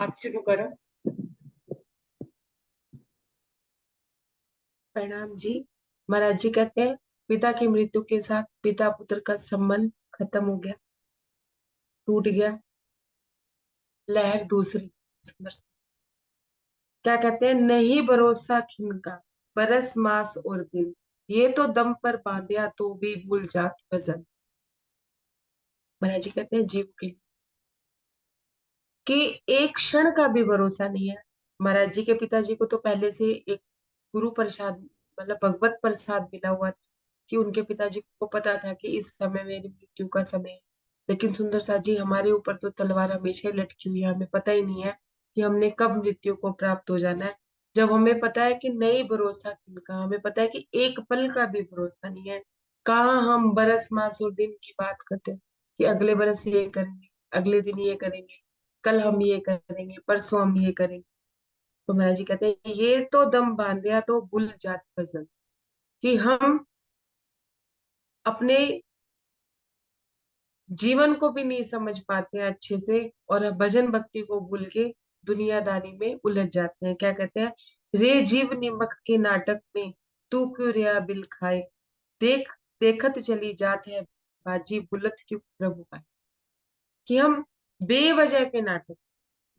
आप शुरू करो। प्रणाम जी। महाराज जी कहते हैं, पिता की मृत्यु के साथ पिता पुत्र का संबंध खत्म हो गया, टूट गया। लहर दूसरी। सुंदर सी। क्या कहते हैं, नहीं भरोसा खिन का, बरस मास और दिन, ये तो दम पर बांधिया तो भी भूल जात वजन। महाराज जी कहते हैं, जीव के लिए कि एक क्षण का भी भरोसा नहीं है। महाराज जी के पिताजी को तो पहले से एक गुरु प्रसाद, मतलब भगवत प्रसाद मिला हुआ था कि उनके पिताजी को पता था कि इस समय मेरी मृत्यु का समय है। लेकिन सुंदर साथ जी, हमारे ऊपर तो तलवार हमेशा ही लटकी हुई है। हमें पता ही नहीं है कि हमने कब मृत्यु को प्राप्त हो जाना है। जब हमें पता है कि नहीं भरोसा किनका, हमें पता है कि एक पल का भी भरोसा नहीं है। कहाँ हम बरस मास और दिन की बात करते हैं कि अगले बरस ये करेंगे, अगले दिन ये करेंगे, कल हम ये करेंगे, परसों हम ये करेंगे। तो महाराज जी कहते हैं, ये तो दम बांधिया तो भूल जात भजन, कि हम अपने जीवन को भी नहीं समझ पाते हैं अच्छे से, और भजन भक्ति को भूल के दुनियादारी में उलझ जाते हैं। क्या कहते हैं, रे जीव निमक के नाटक में तू क्यों रिया बिल खाए, देख देखत चली जात है बाजी बुलत क्यों प्रभु पाए। कि हम बेवजह के नाटक,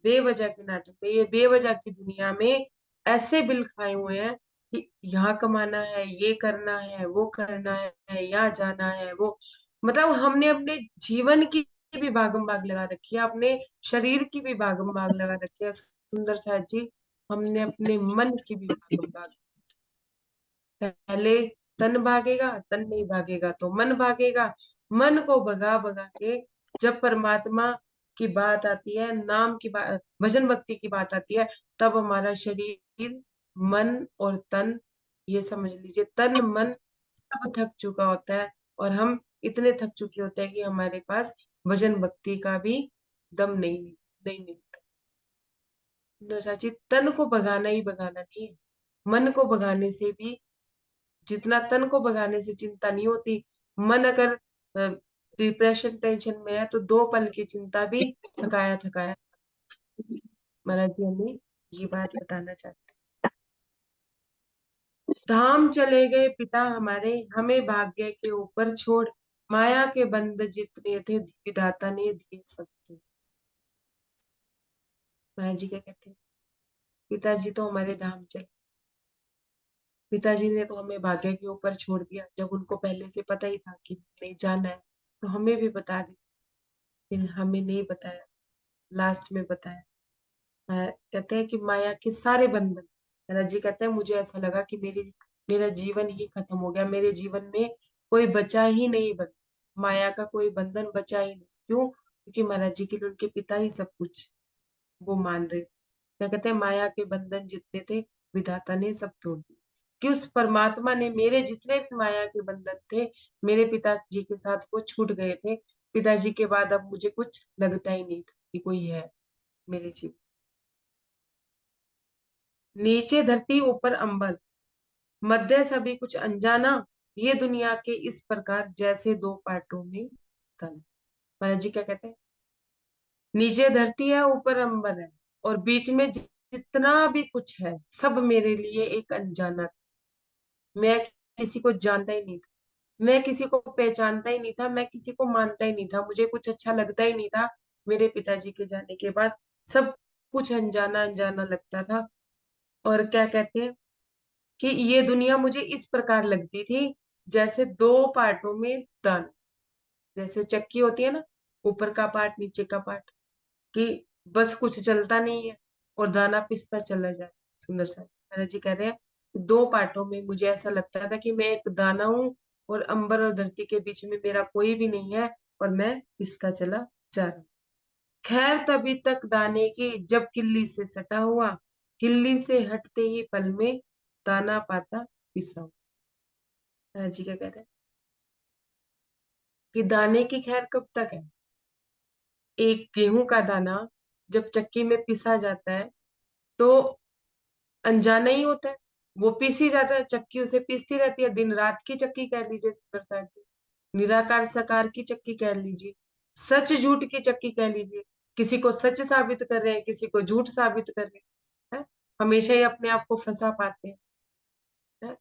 बेवजह के नाटक में, ये बेवजह की दुनिया में ऐसे बिल खाए हुए हैं कि यहाँ कमाना है, ये करना है, वो करना है, यहाँ जाना है, वो, मतलब हमने अपने जीवन की भी भागम भाग लगा रखी है, अपने शरीर की भी भागम भाग लगा रखी है। सुंदर साथ जी, हमने अपने मन की भी भागम भाग। पहले तन भागेगा, तन नहीं भागेगा तो मन भागेगा। मन को भगा भगा के जब परमात्मा की बात आती है, नाम की बात, भजन भक्ति की बात आती है, तब हमारा शरीर, मन और तन, ये समझ लीजिए तन मन सब थक चुका होता है। और हम इतने थक चुके होते हैं कि हमारे पास भजन भक्ति का भी दम नहीं मिलता। साची, तन को भगाना ही भगाना नहीं है। मन को भगाने से भी, जितना तन को भगाने से चिंता नहीं होती, मन अगर डिप्रेशन टेंशन में है तो 2 पल की चिंता भी थकाया थकाया। महाराज जी हमें ये बात बताना चाहते हैं। धाम चले गए पिता हमारे, हमें भाग्य के ऊपर छोड़, माया के बंध जितने थे विधाता ने दिए सबको। महाराज जी क्या कहते हैं, पिताजी तो हमारे धाम चले, पिताजी ने तो हमें भाग्य के ऊपर छोड़ दिया। जब उनको पहले से पता ही था कि नहीं जाना है, तो हमें भी बता दी, फिर हमें नहीं बताया, लास्ट में बताया। कहते हैं कि माया के सारे बंधन, महाराज जी कहते हैं, मुझे ऐसा लगा कि मेरा जीवन ही खत्म हो गया, मेरे जीवन में कोई बचा ही नहीं, माया का कोई बंधन बचा ही नहीं। क्यों? क्योंकि महाराज जी के लिए उनके पिता ही सब कुछ वो मान रहे। क्या कहते हैं, माया के बंधन जितने थे विधाता ने सब तोड़ दिए, कि उस परमात्मा ने मेरे जितने भी माया के बंधन थे, मेरे पिताजी के साथ वो छूट गए थे। पिताजी के बाद अब मुझे कुछ लगता ही नहीं था कि कोई है मेरे जीवन। नीचे धरती ऊपर अंबर, मध्य सभी कुछ अनजाना, ये दुनिया के इस प्रकार जैसे दो पार्टों में तन। महाराज जी क्या कहते हैं, नीचे धरती है, ऊपर अंबर है, और बीच में जितना भी कुछ है सब मेरे लिए एक अनजाना। मैं किसी को जानता ही नहीं था, मैं किसी को पहचानता ही नहीं था, मैं किसी को मानता ही नहीं था, मुझे कुछ अच्छा लगता ही नहीं था। मेरे पिताजी के जाने के बाद सब कुछ अनजाना अनजाना लगता था। और क्या कहते हैं कि ये दुनिया मुझे इस प्रकार लगती थी जैसे 2 पार्टों में दाना, जैसे चक्की होती है ना, ऊपर का पार्ट नीचे का पार्ट, कि बस कुछ चलता नहीं है और दाना पिसता चला जाए। सुंदर सा महाराज जी कह रहे हैं, 2 पार्टों में मुझे ऐसा लगता था कि मैं एक दाना हूँ, और अंबर और धरती के बीच में मेरा कोई भी नहीं है, और मैं पिसता चला जा रहा हूँ। खैर तभी तक दाने की जब किल्ली से सटा हुआ, किल्ली से हटते ही पल में दाना पाता पिसा हुआ। महाराज जी क्या कह रहे हैं कि दाने की खैर कब तक है। एक गेहूं का दाना जब चक्की में पिसा जाता है तो अनजाना ही होता है, वो पीसी जाता है, चक्की उसे पीसती रहती है, दिन रात की चक्की कह लीजिए प्रसाद जी, निराकार सकार की चक्की कह लीजिए, सच झूठ की चक्की कह लीजिए। किसी को सच साबित कर रहे हैं, किसी को झूठ साबित कर रहे हैं। हमेशा ही अपने आप को फंसा पाते हैं। हैं?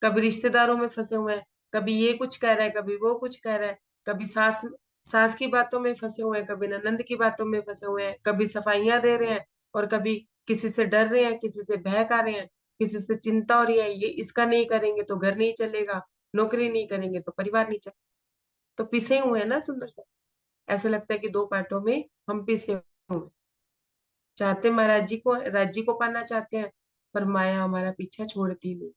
कभी रिश्तेदारों में फंसे हुए हैं, कभी ये कुछ कह रहा है, कभी वो कुछ कह रहा है, कभी सास सास की बातों में फंसे हुए हैं, कभी ननंद की बातों में फंसे हुए हैं, कभी सफाइयां दे रहे हैं, और कभी किसी से डर रहे हैं, किसी से भय खा रहे हैं, किसी से चिंता हो रही है, ये इसका नहीं करेंगे तो घर नहीं चलेगा, नौकरी नहीं करेंगे तो परिवार नहीं चलेगा। तो पिसे हुए हैं ना सुंदर सा। ऐसा लगता है कि दो पार्टों में हम पिसे हुए हैं। चाहते महाराज जी को, राज्य को पाना चाहते हैं, पर माया हमारा पीछा छोड़ती नहीं।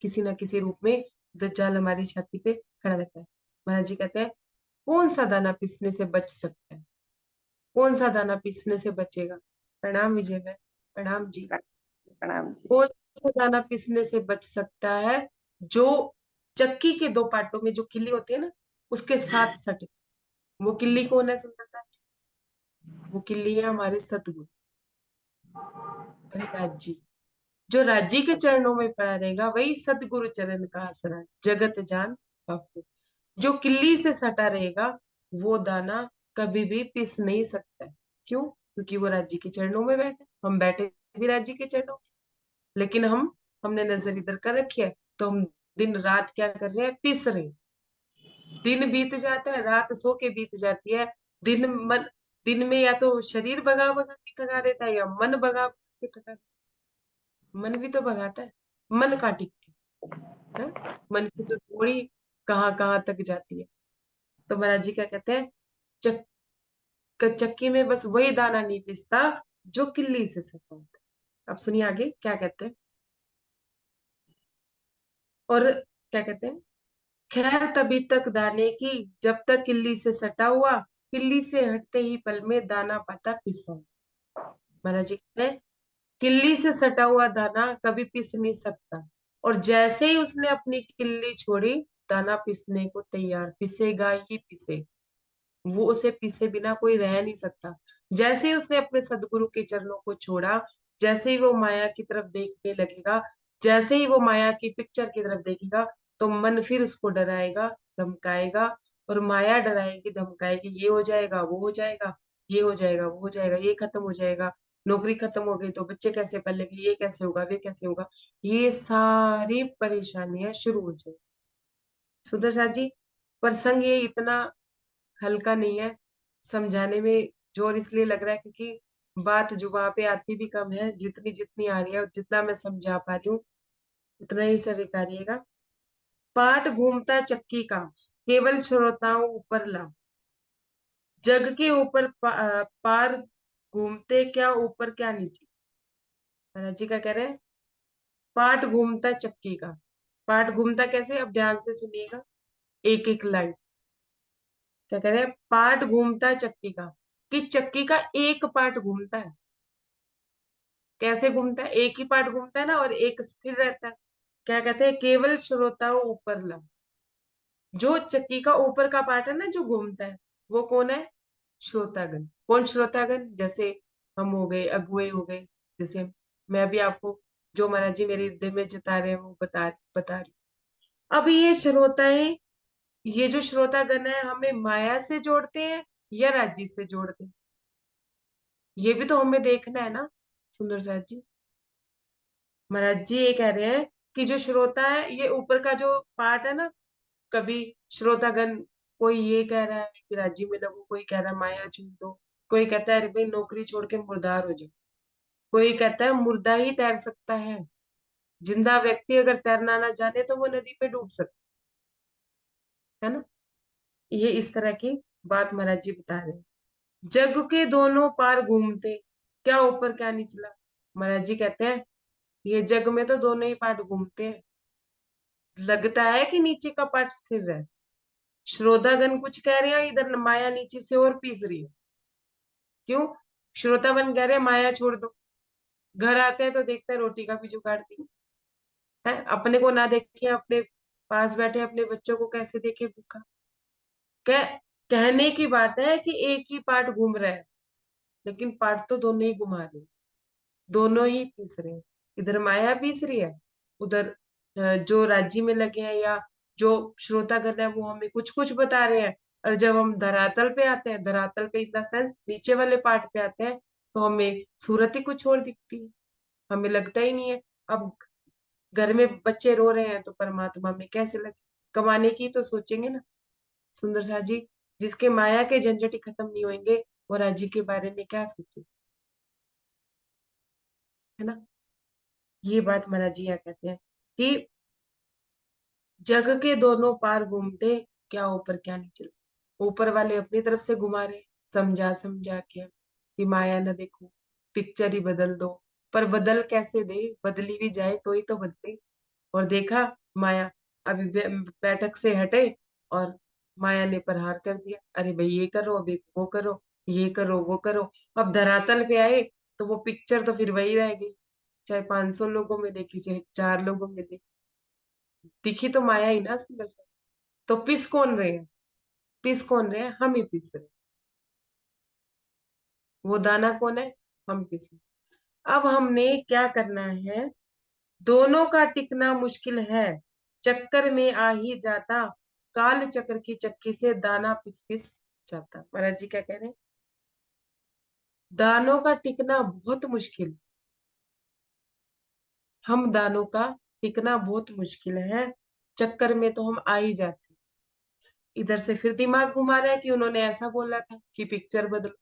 किसी ना किसी रूप में दज्जाल हमारी छाती पे खड़ा रहता है। महाराज जी कहते हैं, कौन सा दाना पिसने से बच सकता है? कौन सा दाना पिसने से बचेगा? प्रणाम विजय भाई। प्रणाम जी। प्रणाम जी। कौन सा दाना पिसने से बच सकता है? जो चक्की के दो पार्टों में जो किल्ली होती है ना, उसके साथ सटे। वो किल्ली कौन है सुंदर सा? वो किल्ली है हमारे सतगुरु हरिदास जी। जो राज्य के चरणों में पड़ा रहेगा वही सतगुरु चरण का आसरा है, जगत जान बापू। जो किल्ली से सटा रहेगा वो दाना कभी भी पिस नहीं सकता है। क्यों? क्योंकि वो राज्य के चरणों में बैठे, हम बैठे भी राज्य के चरणों में। लेकिन हमने नजर इधर कर रखी है, तो हम दिन रात क्या कर रहे हैं? पिस रहे हैं। दिन बीत जाता है, रात सो के बीत जाती है। दिन मन दिन में या तो शरीर भगा भगा के थका देता है, या मन भगा के थका। मन भी तो भगाता है, मन का टिकती है। मन की तो थोड़ी कहाँ कहाँ तक जाती है। तो महाराज जी क्या कहते हैं? चक, चक्की में बस वही दाना नहीं पिसता जो किल्ली से सटा होता है। अब सुनिए आगे क्या कहते हैं। और क्या कहते हैं? खैर तभी तक दाने की जब तक किल्ली से सटा हुआ, किल्ली से हटते ही पल में दाना पाता पिसा। महाराज जी कहते हैं, किल्ली से सटा हुआ दाना कभी पिस नहीं सकता, और जैसे ही उसने अपनी किल्ली छोड़ी, दाना पिसने को तैयार, पिसेगा ही पिसे। वो उसे पीसे बिना कोई रह नहीं सकता। जैसे ही उसने अपने सदगुरु के चरणों को छोड़ा, जैसे ही वो माया की तरफ देखने लगेगा, जैसे ही वो माया की पिक्चर की तरफ देखेगा, तो मन फिर उसको डराएगा, धमकाएगा। और माया डराएगी, धमकाएगी, ये हो जाएगा, वो हो जाएगा, ये हो जाएगा, वो हो जाएगा, ये खत्म हो जाएगा, नौकरी खत्म हो गई तो बच्चे कैसे पालेंगे, ये कैसे होगा, वे कैसे होगा। ये सारी परेशानियां शुरू हो जाएगी। सुदर्शन जी, प्रसंग ये इतना हल्का नहीं है। समझाने में जोर इसलिए लग रहा है क्योंकि बात जुबान पे आती भी कम है। जितनी जितनी आ रही है और जितना मैं समझा पा रही हूँ उतना ही स्वीकारिएगा। पाठ घूमता चक्की का, केवल श्रोताओं ऊपर ला। जग के ऊपर पार घूमते, क्या ऊपर क्या नीचे। महाराज जी क्या कह रहे हैं? पाठ घूमता चक्की का। पाठ घूमता कैसे? अब ध्यान से सुनिएगा, एक एक लाइन। क्या कह रहे हैं? पार्ट घूमता है चक्की का, कि चक्की का एक पार्ट घूमता है। कैसे घूमता है? एक ही पार्ट घूमता है ना, और एक स्थिर रहता है। क्या कहते हैं? केवल श्रोताओं ऊपर ला। जो चक्की का ऊपर का पार्ट है ना जो घूमता है, वो कौन है? श्रोतागण। कौन श्रोतागण? जैसे हम हो गए, अगुए हो गए। जैसे मैं भी आपको जो महाराज जी मेरे हृदय में जता रहे हैं वो बता रही हूँ। अब ये श्रोताएं, ये जो श्रोतागण है, हमें माया से जोड़ते हैं या राज्य से जोड़ते हैं? ये भी तो हमें देखना है ना सुंदर साथ जी। महाराज जी ये कह रहे हैं कि जो श्रोता है, ये ऊपर का जो पार्ट है ना, कभी श्रोतागण, कोई ये कह रहा है कि राज्य में लगो, कोई कह रहा है माया छूट दो, कोई कहता है अरे भाई नौकरी छोड़ के मुर्दार हो जाओ, कोई कहता है मुर्दा ही तैर सकता है, जिंदा व्यक्ति अगर तैरना ना जाने तो वो नदी में डूब सकता है ना। ये इस तरह की बात महाराज जी बता रहे हैं। जग के दोनों पार घूमते, क्या ऊपर क्या निचला। महाराज जी कहते हैं, ये जग में तो दोनों ही पार्ट घूमते हैं। लगता है कि नीचे का पार्ट स्थिर है। श्रोतागण कुछ कह रहे हैं, इधर माया नीचे से और पीस रही है। क्यों? श्रोतागण कह रहे हैं माया छोड़ दो। घर आते हैं तो देखते हैं रोटी का भी जुगाड़ नहीं है। अपने को ना देखे, अपने पास बैठे अपने बच्चों को कैसे देखे भूखा। कह कहने की बात है कि एक ही पार्ट घूम रहा है, लेकिन पार्ट तो दोनों ही घुमा रहे हैं, दोनों ही पीस रहे हैं। इधर माया पीस रही है, उधर जो राज्य में लगे हैं या जो श्रोतागण है वो हमें कुछ कुछ बता रहे हैं। और जब हम धरातल पे आते हैं, धरातल पे इन द सेंस नीचे वाले पार्ट पे आते हैं, तो हमें सूरत ही कुछ और दिखती है, हमें लगता ही नहीं है। अब घर में बच्चे रो रहे हैं तो परमात्मा में कैसे लगे? कमाने की तो सोचेंगे ना सुंदर सा जी। जिसके माया के झंझट ही खत्म नहीं होंगे, और राजी के बारे में क्या सोचे, है ना? ये बात महाराज जी यहाँ कहते हैं कि जग के दोनों पार घूमते, क्या ऊपर क्या नीचे। ऊपर वाले अपनी तरफ से घुमा रहे, समझा समझा के कि माया न देखो, पिक्चर ही बदल दो। पर बदल कैसे दे? बदली भी जाए तो ही तो बदले। और देखा, माया अभी बैठक से हटे और माया ने प्रहार कर दिया। अरे भाई ये करो, अभी वो करो, ये करो वो करो। अब धरातल पे आए तो वो पिक्चर तो फिर वही रह गई, चाहे 500 लोगों में देखी, चाहे 4 लोगों में देखी, दिखी तो माया ही ना सुंदर सा। तो पिस कौन रहे हैं? पिस कौन रहे हैं? हम ही पिस रहे हैं। वो दाना कौन है? हम पिस रहे हैं। अब हमने क्या करना है? दोनों का टिकना मुश्किल है, चक्कर में आ ही जाता, काल चक्र की चक्की से दाना पिस पिस जाता। महाराज जी क्या कह रहे हैं? दानों का टिकना बहुत मुश्किल, हम दानों का टिकना बहुत मुश्किल है, चक्कर में तो हम आ ही जाते। इधर से फिर दिमाग घुमा रहा है कि उन्होंने ऐसा बोला था कि पिक्चर बदलो,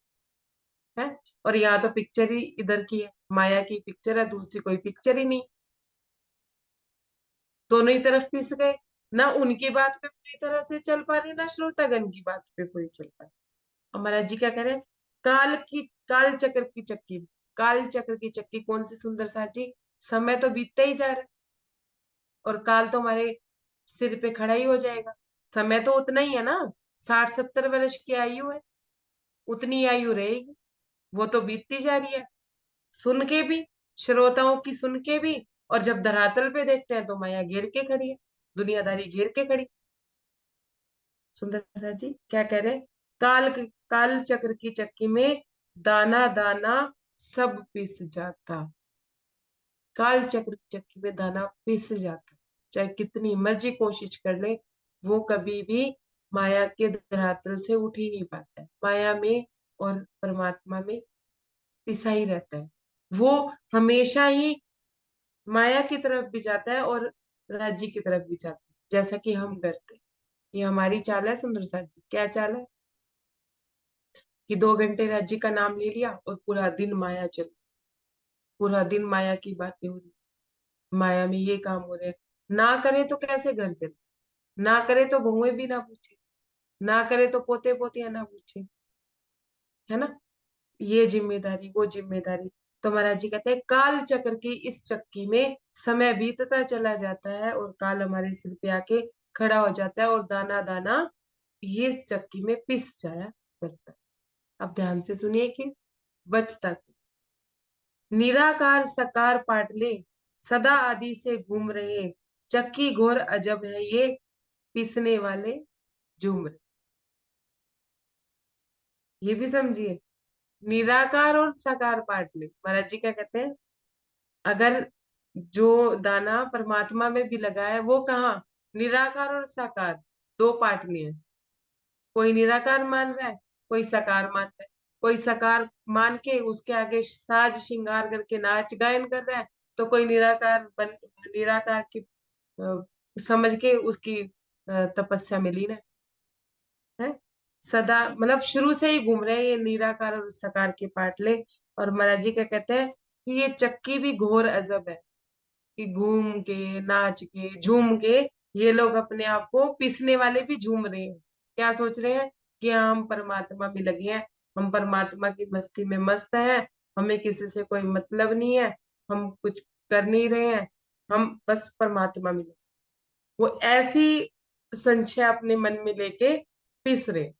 है। और यहाँ तो पिक्चर ही इधर की है, माया की पिक्चर है, दूसरी कोई पिक्चर ही नहीं। दोनों ही तरफ पिस गए, ना उनकी बात पे पूरी तरह से चल पा रही, ना श्रोतागण की बात पे पूरी चल पा रही। और महाराज जी क्या कह रहे हैं? काल चक्र की चक्की, काल चक्र की चक्की कौन सी सुंदर सा जी? समय तो बीतता ही जा रहा है, और काल तो हमारे सिर पे खड़ा ही हो जाएगा। समय तो उतना ही है ना, 60-70 वर्ष की आयु है, उतनी आयु रहेगी। वो तो बीतती जा रही है, सुन के भी, श्रोताओं की सुन के भी। और जब धरातल पे देखते हैं तो माया घेर के खड़ी है, दुनियादारी घेर के खड़ी। सुंदर सा जी क्या कह रहे हैं? काल चक्र की चक्की में दाना दाना सब पिस जाता, काल चक्र की चक्की में दाना पिस जाता, चाहे कितनी मर्जी कोशिश कर ले, वो कभी भी माया के धरातल से उठ ही नहीं पाता है। माया में और परमात्मा में पिसा ही रहता है। वो हमेशा ही माया की तरफ भी जाता है और राज्य की तरफ भी जाता है, जैसा कि हम करते हैं। ये हमारी चाल है सुंदर सा जी। क्या चाल है? कि 2 घंटे राज्य का नाम ले लिया और पूरा दिन माया चल, पूरा दिन माया की बातें हो रही, माया में ये काम हो रहे हैं। ना करे तो कैसे घर चले? ना करे तो बहुएं भी ना पूछे, ना करे तो पोते पोतियां ना पूछे, है ना? ये जिम्मेदारी वो जिम्मेदारी। तो महाराज जी कहते हैं काल चक्र की इस चक्की में समय बीतता चला जाता है, और काल हमारे सिर पे आके खड़ा हो जाता है, और दाना दाना ये चक्की में पिस जाया करता है। अब ध्यान से सुनिए कि बचता क्या? निराकार सकार पाटले, सदा आदि से घूम रहे, चक्की घोर अजब है ये, पिसने वाले झूम रहे। ये भी समझिए, निराकार और साकार पाटले। महाराज जी क्या कहते हैं? अगर जो दाना परमात्मा में भी लगा है, वो कहाँ? निराकार और साकार, दो पाटली है। कोई निराकार मान रहा है, कोई साकार मान रहा है। कोई साकार मान के उसके आगे साज श्रृंगार करके नाच गायन कर रहा है, तो कोई निराकार की समझ के उसकी तपस्या में लीन है। सदा मतलब शुरू से ही घूम रहे हैं ये निराकार और साकार के पाटले। और महाराज जी क्या कहते हैं कि ये चक्की भी घोर अजब है, कि घूम के नाच के झूम के ये लोग अपने आप को पीसने वाले भी झूम रहे हैं। क्या सोच रहे हैं? कि हम परमात्मा में लगे हैं, हम परमात्मा की मस्ती में मस्त हैं, हमें किसी से कोई मतलब नहीं है, हम कुछ कर नहीं रहे हैं, हम बस परमात्मा में लगे। वो ऐसी संशय अपने मन में लेके पिस रहे,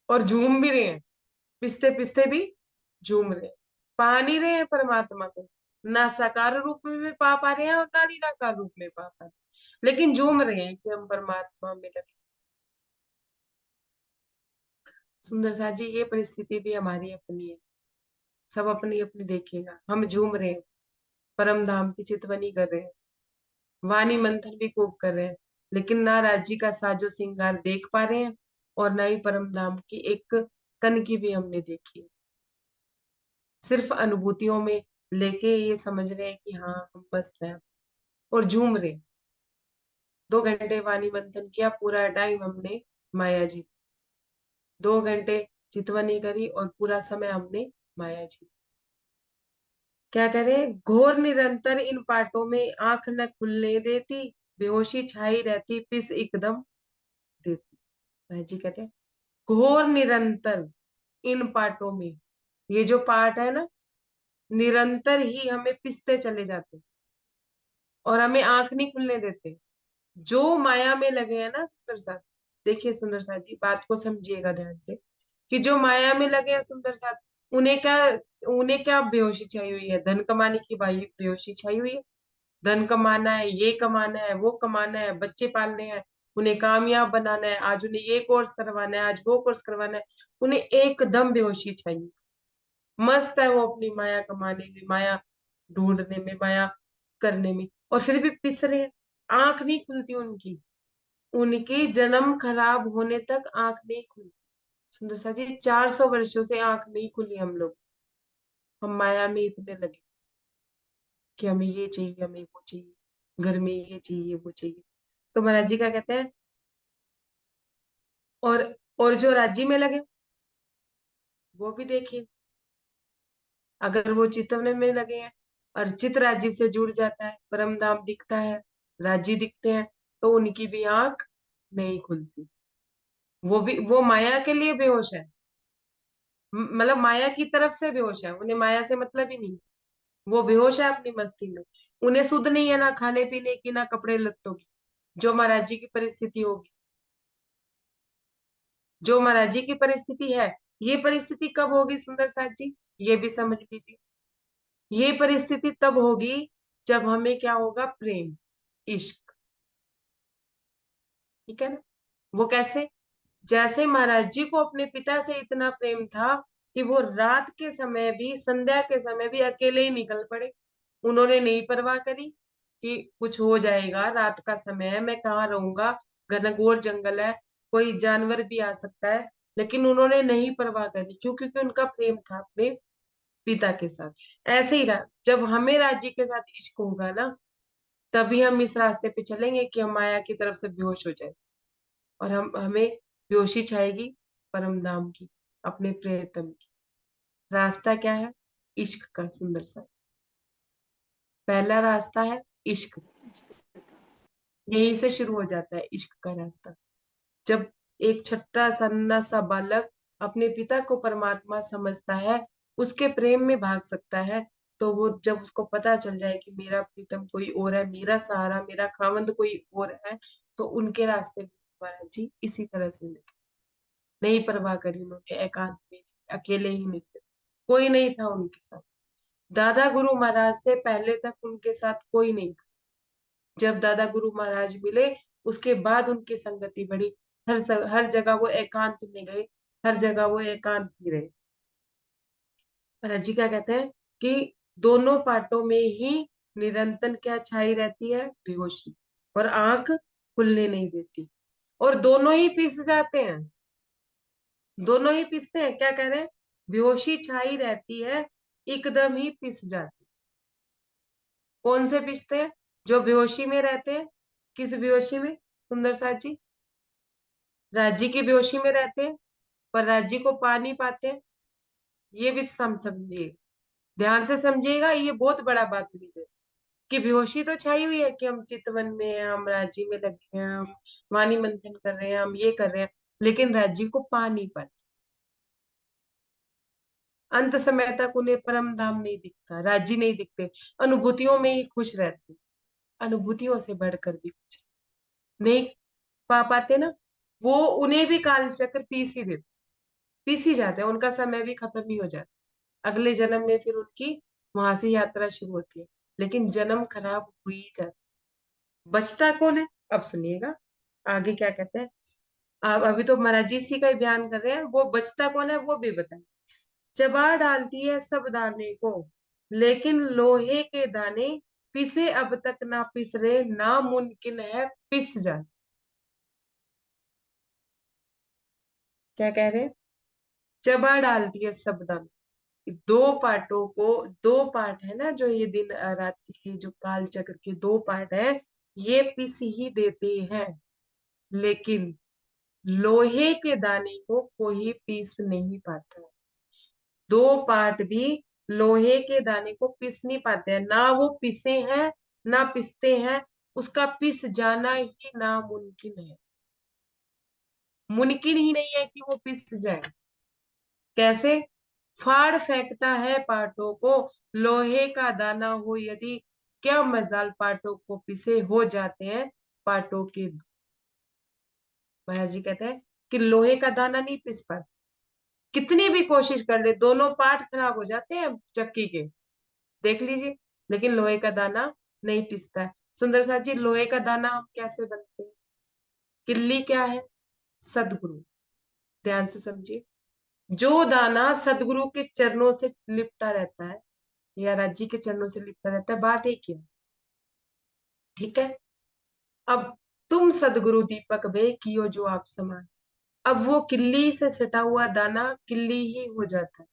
और झूम भी रहे हैं, पिसते पिसते भी झूम रहे हैं। पा नहीं रहे हैं परमात्मा को, ना साकार रूप में भी पा पा रहे हैं और ना निराकार रूप में पा पा रहे हैं, लेकिन झूम रहे हैं कि हम परमात्मा में लगे। सुंदर सा जी ये परिस्थिति भी हमारी अपनी है, सब अपनी अपनी देखेगा। हम झूम रहे हैं, परम धाम की चितवनी कर रहे हैं, वाणी मंथन भी खूब कर रहे हैं, लेकिन ना राज्य का साजो श्रृंगार देख पा रहे हैं, और ना ही परम धाम की एक कण की भी हमने देखी। सिर्फ अनुभूतियों में लेके ये समझ रहे हैं कि हाँ हम मस्त हैं और झूम रहे। 2 घंटे वाणी मंथन किया, पूरा टाइम हमने माया जी, 2 घंटे चितवनी करी और पूरा समय हमने माया जी। क्या करें, घोर निरंतर इन पाटों में आंख न खुलने देती, बेहोशी छाई रहती पिस एकदम देती। भाई जी कहते हैं घोर निरंतर इन पाटों में, ये जो पाठ है ना, निरंतर ही हमें पिसते चले जाते और हमें आंख नहीं खुलने देते। जो माया में लगे हैं ना सुंदर साथ, देखिए सुंदर साथ जी बात को समझिएगा ध्यान से, कि जो माया में लगे हैं सुंदर साथ, उन्हें क्या बेहोशी छाई हुई है, धन कमाने की भाई बेहोशी छाई हुई है। धन कमाना है, ये कमाना है, वो कमाना है, बच्चे पालने हैं, उन्हें कामयाब बनाना है, आज उन्हें ये कोर्स करवाना है, आज वो कोर्स करवाना है, उन्हें एकदम बेहोशी चाहिए। मस्त है वो अपनी माया कमाने में, माया ढूंढने में, माया करने में, और फिर भी पिस रहे हैं। आंख नहीं खुलती उनकी, उनकी जन्म खराब होने तक आंख नहीं खुली। सुंदर सा जी 400 वर्षों से आंख नहीं खुली हम लोग, हम माया में इतने लगे कि हमें ये चाहिए, हमें वो चाहिए, घर में ये चाहिए वो चाहिए। तो महाराज जी क्या कहते हैं, और और जो राज्य में लगे वो भी देखिए, अगर वो चितवने में लगे हैं और चित राज्य से जुड़ जाता है, परम धाम दिखता है, राज्य दिखते हैं, तो उनकी भी आंख नहीं खुलती। वो माया के लिए बेहोश है, मतलब माया की तरफ से बेहोश है, उन्हें माया से मतलब ही नहीं। वो बेहोश है अपनी मस्ती में, उन्हें सुध नहीं है ना खाने पीने की ना कपड़े लत्तों की। जो महाराज जी की परिस्थिति होगी, जो महाराज जी की परिस्थिति है, ये परिस्थिति कब होगी सुंदर साथ जी, ये भी समझ लीजिए। ये परिस्थिति तब होगी जब हमें क्या होगा, प्रेम, इश्क। ठीक है ना। वो कैसे, जैसे महाराज जी को अपने पिता से इतना प्रेम था कि वो रात के समय भी, संध्या के समय भी अकेले ही निकल पड़े। उन्होंने नहीं परवाह करी कि कुछ हो जाएगा, रात का समय है, मैं कहाँ रहूंगा, घनघोर जंगल है, कोई जानवर भी आ सकता है, लेकिन उन्होंने नहीं परवाह करी। क्यों? क्योंकि उनका प्रेम था अपने पिता के साथ। ऐसे ही रहा, जब हमें राज्य के साथ इश्क होगा ना, तभी हम इस रास्ते पे चलेंगे कि हम माया की तरफ से बेहोश हो जाए और हमें बेहोशी छाएगी परम धाम की, अपने प्रियतम की। रास्ता क्या है, इश्क का। सुंदर सा पहला रास्ता है इश्क, यहीं से शुरू हो जाता है इश्क का रास्ता। जब एक छोटा सा नन्हा सा बालक अपने पिता को परमात्मा समझता है, उसके प्रेम में भाग सकता है, तो वो जब उसको पता चल जाए कि मेरा प्रीतम कोई और है, मेरा सहारा, मेरा खामंद कोई और है, तो उनके रास्ते में महाराज जी इसी तरह से निकले। नहीं परवाह करी उन्होंने, एकांत में अकेले ही निकले, कोई नहीं था उनके साथ। दादा गुरु महाराज से पहले तक उनके साथ कोई नहीं था। जब दादा गुरु महाराज मिले, उसके बाद उनकी संगति बढ़ी। हर जगह वो एकांत में गए, हर जगह वो एकांत ही रहे। महाराज जी क्या कहते हैं कि दोनों पार्टों में ही निरंतर क्या छाई रहती है, बेहोशी, और आंख खुलने नहीं देती, और दोनों ही पिस जाते हैं। दोनों ही पिसते हैं, क्या कह रहे हैं, बेहोशी छाई रहती है, एकदम ही पिस जाती। कौन से पिसते हैं, जो बेहोशी में रहते हैं। किस बेहोशी में सुंदर साथ जी, राज्य की बेहोशी में रहते हैं, पर राज्य को पा नहीं पाते हैं। ये भी समझिए, ध्यान से समझिएगा, ये बहुत बड़ा बात हुई है कि बेहोशी तो छाई हुई है कि हम चितवन में हैं, हम राज्य में लगे हैं, हम वाणी मंथन कर रहे हैं, हम ये कर रहे हैं, लेकिन राज्य को पा नहीं पाते। अंत समय तक उन्हें परम धाम नहीं दिखता, राज्य नहीं दिखते, अनुभूतियों में ही खुश रहते, अनुभूतियों से बढ़कर भी कुछ नहीं पा पाते ना। वो उन्हें भी काल चक्र पीस ही देते, पीस ही जाते हैं, उनका समय भी खत्म ही हो जाता है। अगले जन्म में फिर उनकी वहां से यात्रा शुरू होती है, लेकिन जन्म खराब हुई ही जाता है। बचता कौन है, अब सुनिएगा आगे क्या कहते हैं। अब अभी तो महाराज जी इसी का ही बयान कर रहे हैं, वो बचता कौन है वो भी बताएं। चबा डालती है सब दाने को, लेकिन लोहे के दाने पिसे अब तक ना पिस रहे, नामुमकिन है पिस जाए। क्या कह रहे हैं? चबा डालती है सब दानों। दो पार्टों को, दो पार्ट है ना, जो ये दिन रात के जो काल चक्र के दो पार्ट है, ये पीस ही देते हैं। लेकिन लोहे के दाने को कोई पीस नहीं पाता। दो पार्ट भी लोहे के दाने को पीस नहीं पाते हैं, ना वो पिसे हैं ना पिसते हैं। उसका पिस जाना ही नामुमकिन है। मुमकिन ही नहीं है कि वो पिस जाए। कैसे? फाड़ फेंकता है पाटों को, लोहे का दाना हो यदि, क्या मजाल पाटों को पिसे हो जाते हैं पाटों के। महाराज जी कहते हैं कि लोहे का दाना नहीं पिस पाता। कितनी भी कोशिश कर ले, दोनों पार्ट खराब हो जाते हैं चक्की के, देख लीजिए, लेकिन लोहे का दाना नहीं पिसता है। सुंदर साथ जी, लोहे का दाना हम कैसे बनते हैं? किल्ली क्या है? सदगुरु। ध्यान से समझिए। जो दाना सदगुरु के चरणों से लिपटा रहता है, या राज्य के चरणों से लिपटा रहता है, बात एक ही है। ठीक है। अब तुम सदगुरु दीपक बे कियो जो आप समान। अब वो किल्ली से सटा हुआ दाना किल्ली ही हो जाता है।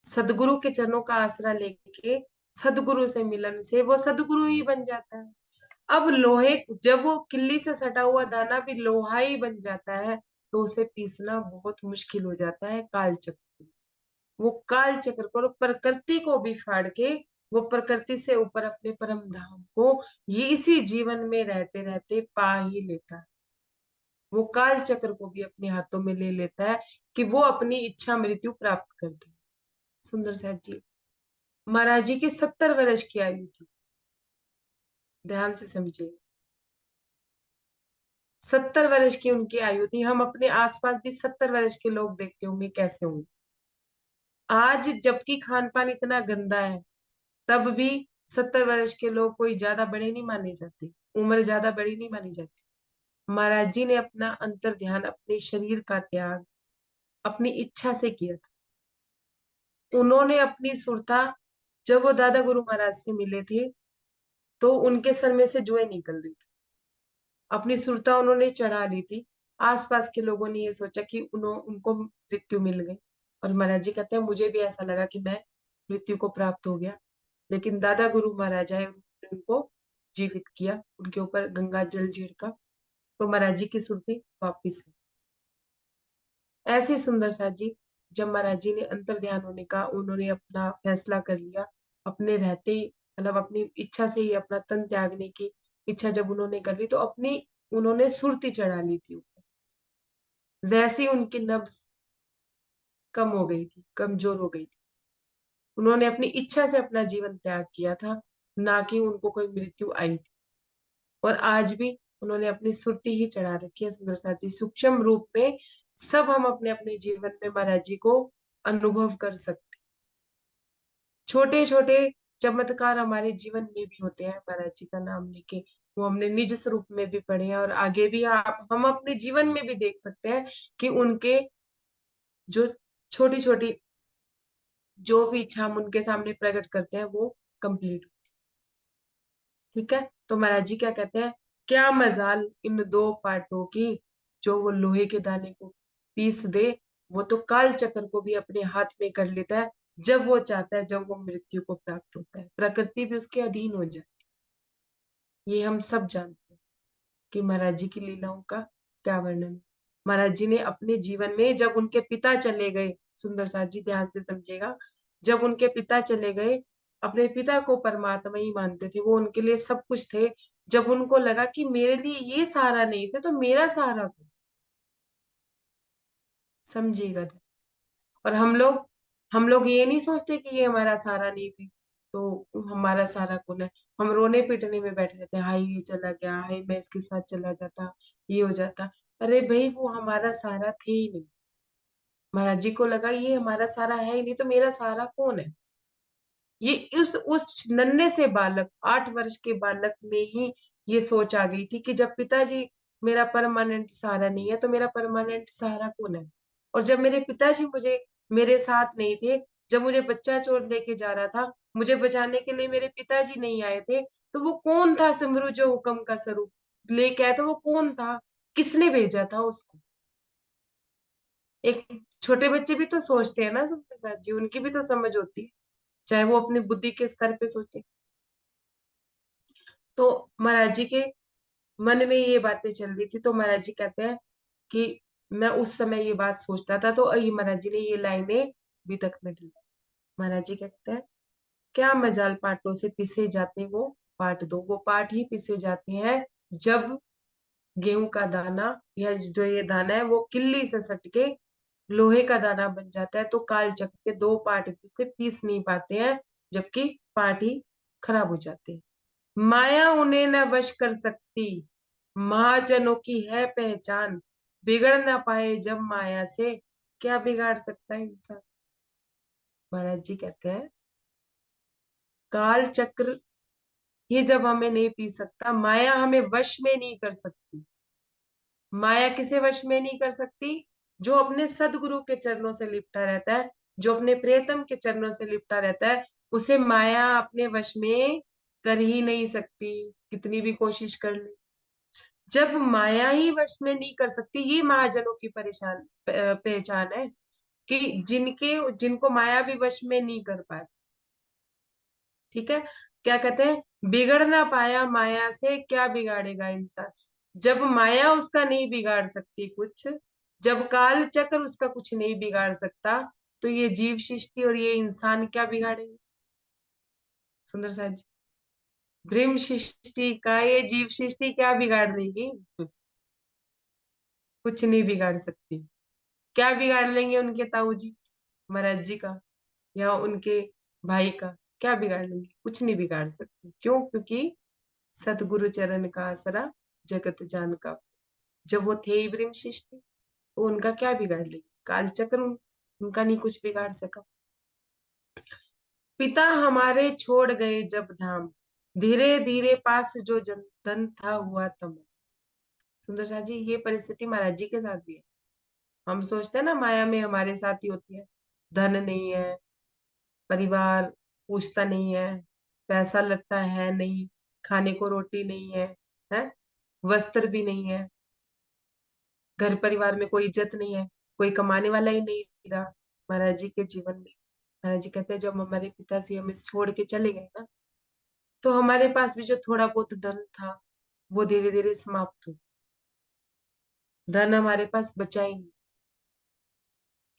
सदगुरु के चरणों का आसरा लेके, सदगुरु से मिलन से वो सदगुरु ही बन जाता है। अब लोहे, जब वो किल्ली से सटा हुआ दाना भी लोहा ही बन जाता है, तो उसे पीसना बहुत मुश्किल हो जाता है काल चक्र। वो काल चक्र को, प्रकृति को भी फाड़ के, वो प्रकृति से ऊपर अपने परम धाम को ये इसी जीवन में रहते रहते पा ही लेता है। वो काल चक्र को भी अपने हाथों में ले लेता है कि वो अपनी इच्छा मृत्यु प्राप्त कर दे। सुंदर साहब जी, महाराज जी की 70 वर्ष की आयु थी। ध्यान से समझिए। 70 वर्ष की उनकी आयु थी। हम अपने आसपास भी 70 वर्ष के लोग देखते होंगे कैसे होंगे आज, जबकि खान पान इतना गंदा है, तब भी 70 वर्ष के लोग कोई ज्यादा बड़े नहीं माने जाते, उम्र ज्यादा बड़ी नहीं मानी जाती। महाराज जी ने अपना अंतर ध्यान, अपने शरीर का त्याग अपनी इच्छा से किया था। उन्होंने अपनी सुरता, जब वो दादा गुरु महाराज से मिले थे, तो उनके सर में से जुएं निकल रही थी। अपनी सुरता उन्होंने चढ़ा ली थी। आसपास के लोगों ने ये सोचा कि उनको मृत्यु मिल गई। और महाराज जी कहते हैं मुझे भी ऐसा लगा कि मैं मृत्यु को प्राप्त हो गया। लेकिन दादा गुरु महाराज आए, उन्होंने उनको जीवित किया, उनके ऊपर गंगा जल छिड़का, तो महाराज जी की सुरती वापिस है। ऐसे सुंदर साथ जी, जब महाराज जी ने अंतर ध्यान होने का, उन्होंने अपना फैसला कर लिया, अपने रहते ही, मतलब अपनी इच्छा से ही अपना तन त्यागने की इच्छा जब उन्होंने कर ली, तो अपनी उन्होंने सुरती चढ़ा ली थी ऊपर। वैसे ही उनकी नब्ज कम हो गई थी, कमजोर हो गई थी। उन्होंने अपनी इच्छा से अपना जीवन त्याग किया था, ना कि उनको कोई मृत्यु आई थी। और आज भी उन्होंने अपनी सुरती ही चढ़ा रखी है सुंदर साथ जी, सूक्ष्म रूप में। सब हम अपने अपने जीवन में महाराज जी को अनुभव कर सकते। छोटे छोटे चमत्कार हमारे जीवन में भी होते हैं महाराज जी का नाम लेके। वो हमने निज स्वरूप में भी पढ़े हैं, और आगे भी हम अपने जीवन में भी देख सकते हैं कि उनके जो छोटी छोटी जो भी इच्छा हम उनके सामने प्रकट करते हैं, वो कंप्लीट। ठीक है। तो महाराज जी क्या कहते हैं? क्या मजाल इन दो पार्टों की, जो वो लोहे के दाने को पीस दे। वो तो काल चक्र को भी अपने हाथ में कर लेता है, जब वो चाहता है, जब वो मृत्यु को प्राप्त होता है, प्रकृति भी उसके अधीन हो जाए। ये हम सब जानते हैं कि महाराज जी की लीलाओं का क्या वर्णन है। महाराज जी ने अपने जीवन में, जब उनके पिता चले गए, सुंदर साथ जी ध्यान से समझिएगा, जब उनके पिता चले गए, अपने पिता को परमात्मा ही मानते थे, वो उनके लिए सब कुछ थे। जब उनको लगा कि मेरे लिए ये सहारा नहीं थे, तो मेरा सहारा कौन? समझिएगा। और हम लोग ये नहीं सोचते कि ये हमारा सहारा नहीं थे, तो हमारा सहारा कौन है? हम रोने पिटने में बैठे रहते हैं, हाय ये चला गया, हाय मैं इसके साथ चला जाता, ये हो जाता। अरे भाई, वो हमारा सहारा थे ही नहीं। महाराज जी को लगा ये हमारा सहारा है ही नहीं, तो मेरा सहारा कौन है? ये उस नन्हे से बालक, 8 वर्ष के बालक में ही ये सोच आ गई थी कि जब पिताजी मेरा परमानेंट सहारा नहीं है, तो मेरा परमानेंट सहारा कौन है? और जब मेरे पिताजी मेरे साथ नहीं थे, जब मुझे बच्चा चोर लेके जा रहा था, मुझे बचाने के लिए मेरे पिताजी नहीं आए थे, तो वो कौन था सिमरू जो हुक्म का स्वरूप लेके आया था? वो कौन था? किसने भेजा था उसको? एक छोटे बच्चे भी तो सोचते हैं ना सुंदर साथ जी, उनकी भी तो समझ होती है, चाहे वो अपनी बुद्धि के स्तर पे सोचे। तो महाराज जी के मन में ये बातें चल रही थी, तो महाराज जी कहते हैं कि मैं उस समय ये बात सोचता था, तो ये महाराज जी ने ये लाइनें अभी तक में ली। महाराज जी कहते हैं, क्या मजाल पाटों से पिसे जाते वो पाट दो, वो पाट ही पिसे जाते हैं जब गेहूं का दाना या जो ये दाना है वो किल्ली से सट के लोहे का दाना बन जाता है, तो काल चक्र के दो पार्ट से पीस नहीं पाते हैं, जबकि पार्ट ही खराब हो जाते हैं। माया उन्हें न वश कर सकती, महाजनों की है पहचान, बिगड़ ना पाए जब माया से, क्या बिगाड़ सकता है इंसान। महाराज जी कहते हैं, काल चक्र ये जब हमें नहीं पी सकता, माया हमें वश में नहीं कर सकती। माया किसे वश में नहीं कर सकती? जो अपने सदगुरु के चरणों से लिपटा रहता है, जो अपने प्रियतम के चरणों से लिपटा रहता है, उसे माया अपने वश में कर ही नहीं सकती, कितनी भी कोशिश कर ले। जब माया ही वश में नहीं कर सकती, ये महाजनों की पहचान है, कि जिनको माया भी वश में नहीं कर पाए। ठीक है, क्या कहते हैं, बिगड़ ना पाया माया से, क्या बिगाड़ेगा इंसान। जब माया उसका नहीं बिगाड़ सकती कुछ, जब काल चक्र उसका कुछ नहीं बिगाड़ सकता, तो ये जीव सृष्टि और ये इंसान क्या बिगाड़ेंगे। सुंदर साथ जी, ब्रह्म सृष्टि का ये जीव सृष्टि क्या बिगाड़ देगी? कुछ नहीं बिगाड़ सकती। क्या बिगाड़ लेंगे उनके ताऊ जी, महाराज जी का, या उनके भाई का, क्या बिगाड़ लेंगे? कुछ नहीं बिगाड़ सकते। क्यों? क्योंकि सतगुरु चरण का आसरा जगत जान का। जब वो थे ही ब्रह्म सृष्टि, तो उनका क्या बिगाड़ लेंगे? काल चक्र उनका नहीं कुछ बिगाड़ सका। पिता हमारे छोड़ गए जब धाम, धीरे धीरे पास जो धन था हुआ तम। सुंदर शाह जी, ये परिस्थिति महाराज जी के साथ भी है। हम सोचते हैं ना माया में हमारे साथ ही होती है, धन नहीं है, परिवार पूछता नहीं है, पैसा लगता है नहीं, खाने को रोटी नहीं है, है वस्त्र भी नहीं है, घर परिवार में कोई इज्जत नहीं है, कोई कमाने वाला ही नहीं रहा महाराज जी के जीवन में। महाराज जी कहते हैं, जब हमारे पिताश्री हमें छोड़ के चले गए ना, तो हमारे पास भी जो थोड़ा बहुत धन था, वो धीरे धीरे समाप्त हो। धन हमारे पास बचा ही नहीं।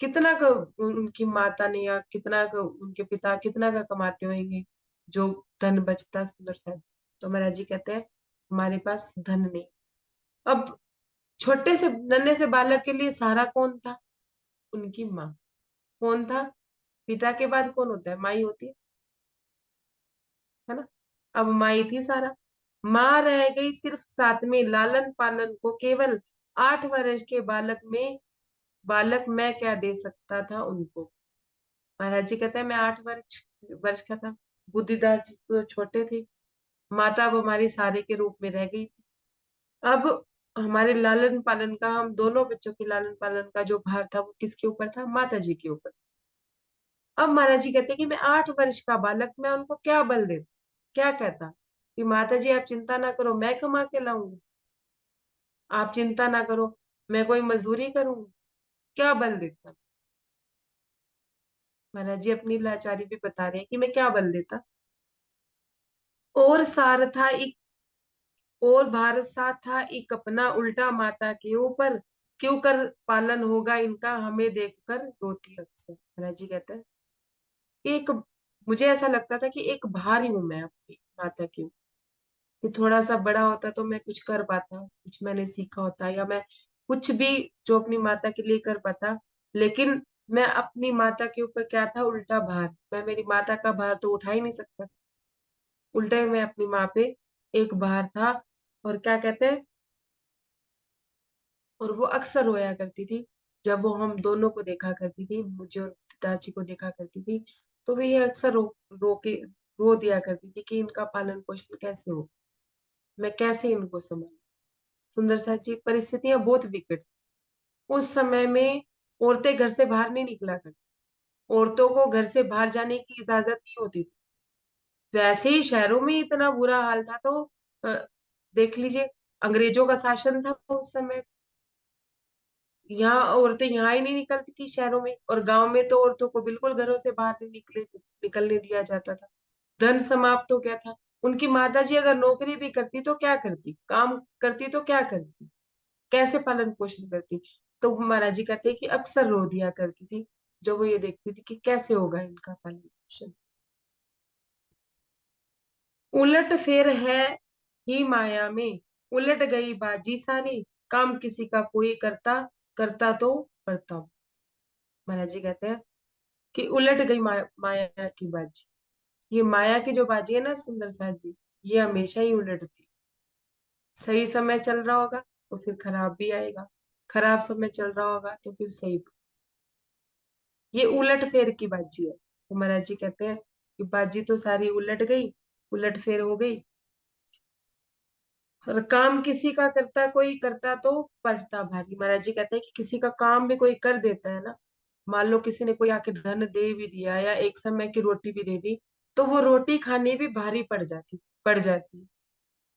कितना का उनकी माता ने या कितना का उनके पिता कितना का कमाते होंगे, जो धन बचता। सुंदर सा जी, तो महाराज जी कहते हैं, हमारे पास धन नहीं। अब छोटे से नन्हे से बालक के लिए सहारा कौन था? उनकी माँ। कौन था? पिता के बाद कौन होता है? माँ ही होती है ना। अब माँ ही थी सारा। माँ रह गई सिर्फ साथ में, लालन पालन को केवल 8 वर्ष के बालक मैं क्या दे सकता था उनको। महाराज जी कहते हैं, मैं 8 वर्ष वर्ष का था, बुद्धिदास जी तो छोटे थे, माता अब हमारी सारे के रूप में रह गई। अब हमारे लालन पालन का, हम दोनों बच्चों के लालन पालन का जो भार था, वो किसके ऊपर था? माता जी के ऊपर। अब महाराज जी कहते हैं कि मैं 8 वर्ष का बालक, मैं उनको क्या बल देता, क्या कहता कि माता जी आप चिंता ना करो, मैं कमा के लाऊंगी, आप चिंता ना करो, मैं कोई मजदूरी करूंगी, क्या बल देता। महाराज जी अपनी लाचारी भी बता रहे हैं कि मैं क्या बल देता। और सार था एक, और भारत सा था एक अपना, उल्टा माता के ऊपर, क्यों कर पालन होगा इनका, हमें देखकर रोती अक्सर। महाराज जी कहते हैं, एक, मुझे ऐसा लगता था कि एक भार ही हूं मैं अपनी माता की, कि थोड़ा सा बड़ा होता तो मैं कुछ कर पाता, कुछ मैंने सीखा होता, या मैं कुछ भी जो अपनी माता के लिए कर पाता। लेकिन मैं अपनी माता के ऊपर क्या था? उल्टा भार। मैं मेरी माता का भार तो उठा ही नहीं सकता, उल्टा ही मैं अपनी माँ पे एक भार था। और क्या कहते हैं, और वो अक्सर रोया करती थी, जब वो हम दोनों को देखा करती थी, मुझे और पिताजी को देखा करती थी, तो वो ये अक्सर रो दिया करती थी कि इनका पालन पोषण कैसे हो, मैं कैसे इनको संभालूं। सुंदर साथ जी, परिस्थितियां बहुत विकट थी। उस समय में औरतें घर से बाहर नहीं निकला करती, औरतों को घर से बाहर जाने की इजाजत नहीं होती थी। वैसे ही शहरों में इतना बुरा हाल था, तो अ, देख लीजिए, अंग्रेजों का शासन था उस समय, यहाँ औरतें यहाँ ही नहीं निकलती थी शहरों में, और गांव में तो औरतों को बिल्कुल घरों से बाहर नहीं निकलने दिया जाता था। धन समाप्त हो गया था। उनकी माता जी अगर नौकरी भी करती तो क्या करती, काम करती तो क्या करती, कैसे पालन पोषण करती। तो महाराज जी कहते हैं कि अक्सर रो दिया करती थी जब वो ये देखती थी कि कैसे होगा इनका पालन पोषण। उलट फेर है ही माया में, उलट गई बाजी सारी, काम किसी का कोई करता, करता तो पड़ता। महाराज जी कहते हैं कि उलट गई माया की बाजी। ये माया की जो बाजी है ना सुंदर साथ जी, ये हमेशा ही उलटती। सही समय चल रहा होगा तो फिर खराब भी आएगा, खराब समय चल रहा होगा तो फिर सही। ये उलट फेर की बाजी है। तो महाराज जी कहते हैं कि बाजी तो सारी उलट गई, उलट फेर हो गई। और काम किसी का करता कोई, करता तो पड़ता भारी। महाराज जी कहते हैं कि किसी का काम भी कोई कर देता है ना, मान लो किसी ने कोई आके धन दे भी दिया या एक समय की रोटी भी दे दी, तो वो रोटी खानी भी भारी पड़ जाती।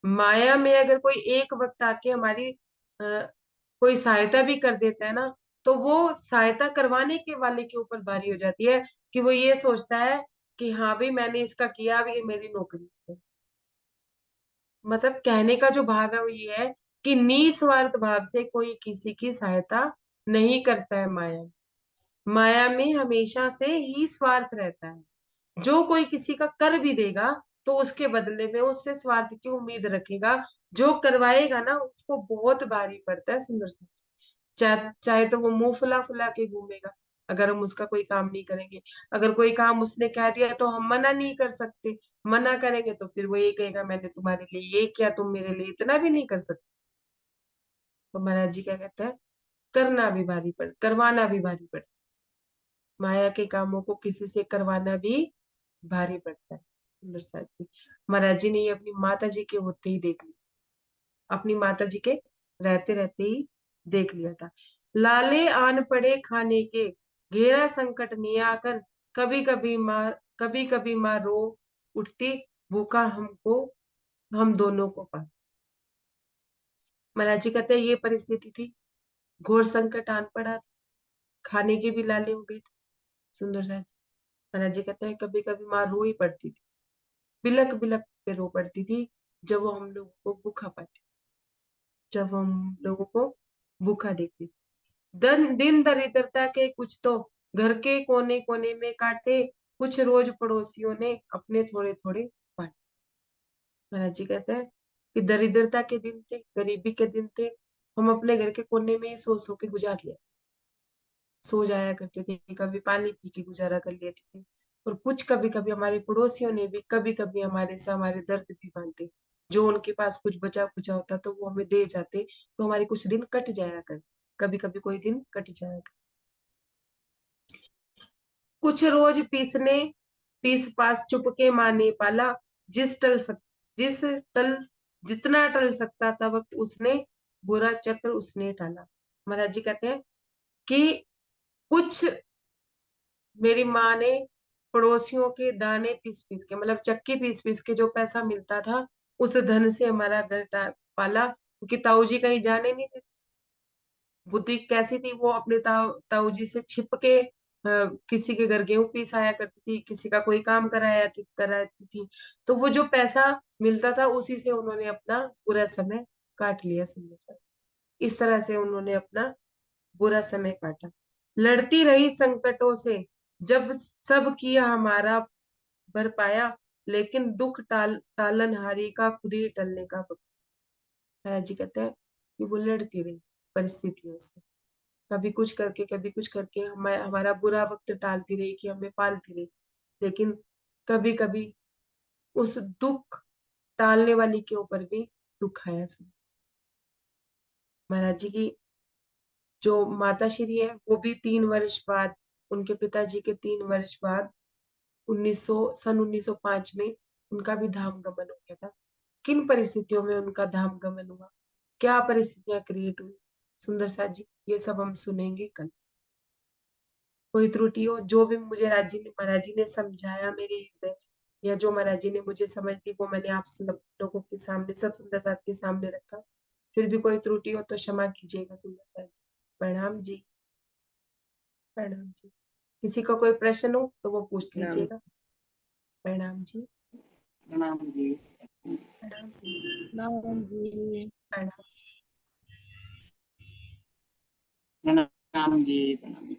माया में अगर कोई एक वक्त आके हमारी कोई सहायता भी कर देता है ना, तो वो सहायता करवाने के वाले के ऊपर भारी हो जाती है, कि वो ये सोचता है कि हाँ भाई मैंने इसका किया, अब ये मेरी नौकरी है। मतलब कहने का जो भाव है वो ये है कि निस्वार्थ भाव से कोई किसी की सहायता नहीं करता है माया। माया में हमेशा से ही स्वार्थ रहता है। जो कोई किसी का कर भी देगा तो उसके बदले में उससे स्वार्थ की उम्मीद रखेगा। जो करवाएगा ना उसको बहुत भारी पड़ता है सुंदर सा। चाहे चाहे तो वो मुंह फुला फुला के घूमेगा अगर हम उसका कोई काम नहीं करेंगे। अगर कोई काम उसने कह दिया तो हम मना नहीं कर सकते, मना करेंगे तो फिर वो ये कहेगा मैंने तुम्हारे लिए ये किया, तुम मेरे लिए इतना भी नहीं कर सकते। तो महाराज जी क्या कहते हैं, करना भी भारी पड़, करवाना भी भारी पड़ता है। माया के कामों को किसी से करवाना भी भारी पड़ता है सुंदर साथ जी। महाराज जी ने ये अपनी माता जी के होते ही देख लिया, अपनी माता जी के रहते रहते ही देख लिया था। लाले आन पड़े खाने के, घेरा संकट ने आकर, कभी कभी माँ रो उठती, भूखा हमको, हम दोनों को पा। महाराज जी कहते हैं ये परिस्थिति थी, घोर संकट आन पड़ा, खाने के भी लाले हो गए थे। सुंदर साथ जी, महाराज जी कहते हैं कभी कभी माँ रो ही पड़ती थी, बिलक बिलक पे रो पड़ती थी, जब वो हम लोगों को भूखा पाती, जब हम लोगों को भूखा देखती। दिन दरिद्रता के कुछ तो घर के कोने कोने में काटे, कुछ रोज पड़ोसियों ने अपने थोड़े थोड़े बांटे। महाराज जी कहते हैं कि दरिद्रता के दिन थे, गरीबी के दिन थे, हम अपने घर के कोने में ही सो के गुजार लिया, सो जाया करते थे, कभी पानी पी के गुजारा कर लेते थे। और कुछ कभी कभी हमारे पड़ोसियों ने भी कभी कभी हमारे से हमारे दर्द भी बांटे, जो उनके पास कुछ बचा कुचा होता तो वो हमें दे जाते, तो हमारे कुछ दिन कट जाया करते, कभी कभी कोई दिन कट जाया करते। कुछ रोज पीस पास चुपके माने पाला, जिस टल सक जिस टल जितना टल सकता था वक्त उसने, बुरा चक्र उसने टाला। महाराज जी कहते हैं कि कुछ मेरी माँ ने पड़ोसियों के दाने पीस पीस के, मतलब चक्की पीस पीस के जो पैसा मिलता था उस धन से हमारा घर पाला, क्योंकि ताऊ जी कहीं जाने नहीं थे। बुद्धि कैसी थी, वो अपने ताऊ जी से छिप के किसी के घर गेहूं पीस आया करती थी, किसी का कोई काम कराती थी। तो वो जो पैसा मिलता था उसी से उन्होंने अपना पूरा समय काट लिया समझे सर। इस तरह से उन्होंने अपना बुरा समय काटा। लड़ती रही संकटों से, जब सब किया हमारा भर पाया, लेकिन दुख टालनहारी का खुद ही टलने का वक्त। महाराज जी कहते हैं कि वो लड़ती रही परिस्थितियों से, कभी कुछ करके कभी कुछ करके हमारा बुरा वक्त टालती रही, कि हमें पालती रही, लेकिन कभी कभी उस दुख टालने वाली के ऊपर भी दुख आया सुन। महाराज जी की जो माता श्री है वो भी 3 वर्ष बाद, उनके पिताजी के 3 वर्ष बाद 1905 में उनका भी धाम गमन हो गया था। किन परिस्थितियों में उनका धाम गमन हुआ, क्या परिस्थितियां क्रिएट हुई, सुंदर साथ जी ये सब हम सुनेंगे कल। कोई त्रुटि हो, जो भी मुझे महाराज जी ने समझाया मेरे हृदय, या जो महाराज जी ने मुझे समझ दी वो मैंने आप सब लोगों के सामने, सब सुंदर साथ के सामने रखा। फिर भी कोई त्रुटि हो तो क्षमा कीजिएगा सुंदर साथ जी। प्रणाम जी। प्रणाम जी। किसी का कोई प्रश्न हो तो वो पूछ प्रणाम लीजिएगा। प्रणाम जी। प्रणाम जी। प्रणाम जी। प्रणाम जी। प्रणाम जी। प्रणाम जी। प्रणाम जी।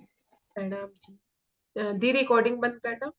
प्रणाम जी। दी रिकॉर्डिंग बंद करना।